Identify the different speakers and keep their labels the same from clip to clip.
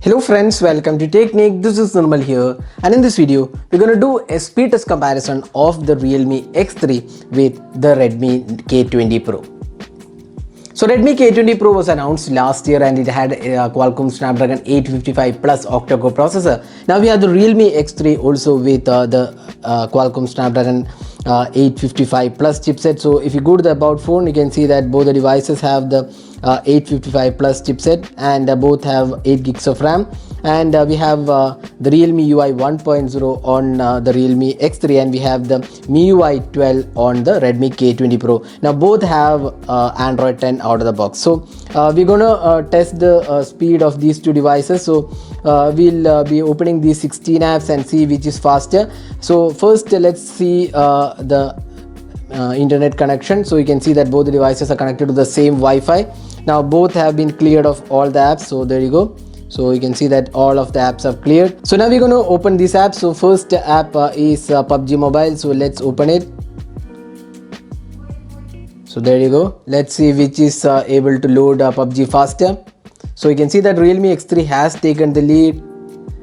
Speaker 1: Hello friends, welcome to Technique. This is Nirmal here, and in this video we're going to do a speed test comparison of the Realme X3 with the Redmi K20 Pro. So Redmi K20 Pro was announced last year and it had a Qualcomm Snapdragon 855 plus octa-core processor. Now we have the Realme X3 also with the Qualcomm Snapdragon 855 plus chipset. So if you go to the about phone, you can see that both the devices have the 855 plus chipset and both have 8 gigs of RAM, and we have the Realme UI 1.0 on the Realme X3, and we have the MIUI 12 on the Redmi K20 Pro. Now both have Android 10 out of the box. So we're gonna test the speed of these two devices. So we'll be opening these 16 apps and see which is faster. So first let's see the internet connection. So you can see that both the devices are connected to the same Wi-Fi. Now both have been cleared of all the apps, so there you go. So you can see that all of the apps are cleared. So now we're going to open this app. So first app is PUBG Mobile. So let's open it. So there you go. Let's see which is able to load PUBG faster. So you can see that Realme X3 has taken the lead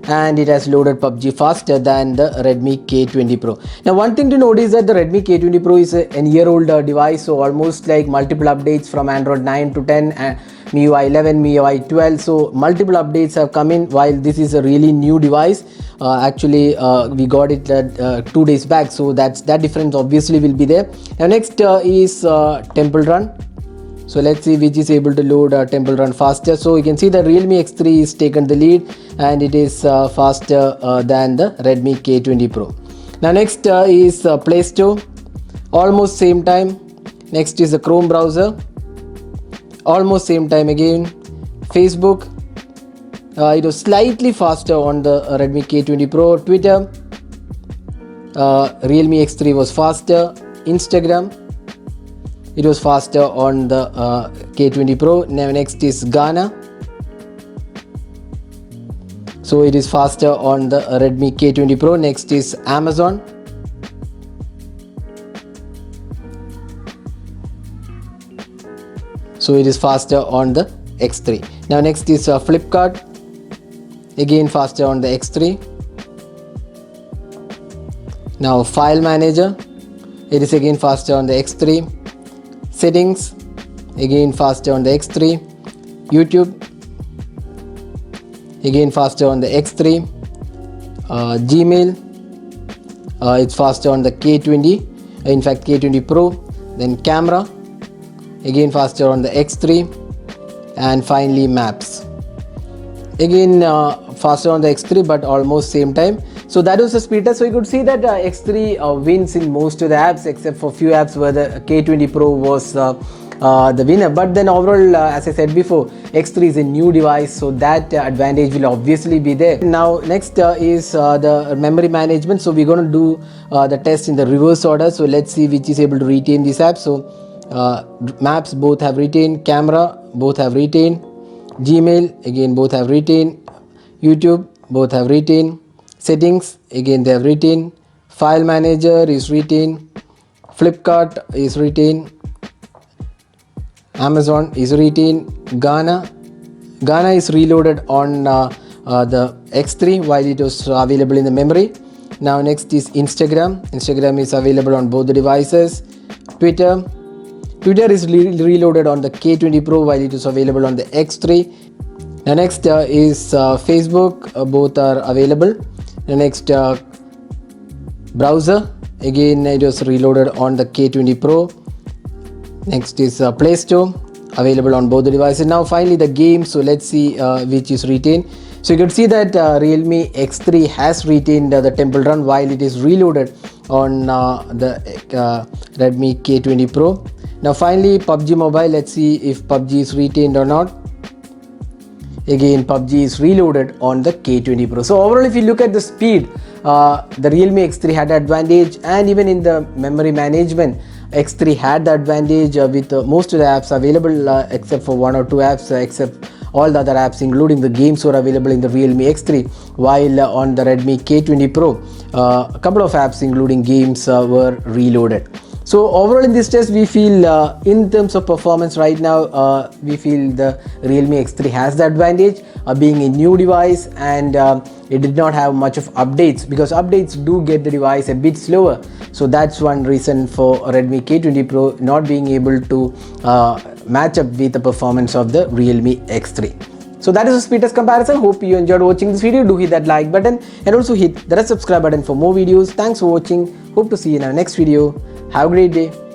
Speaker 1: and it has loaded PUBG faster than the Redmi K20 Pro. Now one thing to note is that the Redmi K20 Pro is an year-old device, so almost like multiple updates from Android 9 to 10 and MIUI 11, MIUI 12. So multiple updates have come in, while this is a really new device. Actually we got it 2 days back, so that difference obviously will be there. Now next is Temple Run. So let's see which is able to load Temple Run faster. So you can see the Realme X3 is taken the lead and it is faster than the Redmi K20 Pro. Now next is Play Store, almost same time. Next is the Chrome browser, almost same time again. Facebook, it was slightly faster on the Redmi K20 Pro. Twitter, Realme X3 was faster. Instagram, it was faster on the K20 Pro. Now next is Gaana. So it is faster on the Redmi K20 Pro. Next is Amazon. So it is faster on the X3. Now next is Flipkart. Again faster on the X3. Now File Manager. It is again faster on the X3. Settings, again faster on the X3. YouTube, again faster on the X3. Gmail, it's faster on the K20, in fact K20 Pro. Then camera, again faster on the X3. And finally Maps, again faster on the X3 but almost same time. So that was the speed test. So you could see that X3 wins in most of the apps except for few apps where the K20 Pro was the winner. But then overall, as I said before, X3 is a new device, so that advantage will obviously be there. Now next is the memory management. So we're going to do the test in the reverse order. So let's see which is able to retain this app. So Maps both have retained, camera both have retained, Gmail again both have retained, YouTube both have retained, settings again they have retained, File Manager is retained, Flipkart is retained, Amazon is retained, Gaana is reloaded on the X3 while it was available in the memory. Now next is Instagram is available on both the devices. Twitter is reloaded on the K20 Pro while it is available on the X3. The next is Facebook, both are available. The next browser, again it was reloaded on the K20 Pro. Next is Play Store, available on both the devices. Now finally the game. So let's see which is retained. So you can see that Realme X3 has retained the Temple Run while it is reloaded on the Redmi K20 Pro. Now finally PUBG Mobile. Let's see if PUBG is retained or not. Again PUBG is reloaded on the K20 Pro. So overall, if you look at the speed, the Realme X3 had advantage, and even in the memory management, X3 had the advantage with most of the apps available except for 1 or 2 apps, except all the other apps including the games were available in the Realme X3, while on the Redmi K20 Pro a couple of apps including games were reloaded. So overall in this test we feel in terms of performance right now we feel the Realme X3 has the advantage being a new device, and it did not have much of updates, because updates do get the device a bit slower. So that's one reason for Redmi K20 Pro not being able to match up with the performance of the Realme X3. So that is a speed test comparison. Hope you enjoyed watching this video. Do hit that like button and also hit the red subscribe button for more videos. Thanks for watching. Hope to see you in our next video. Have a great day.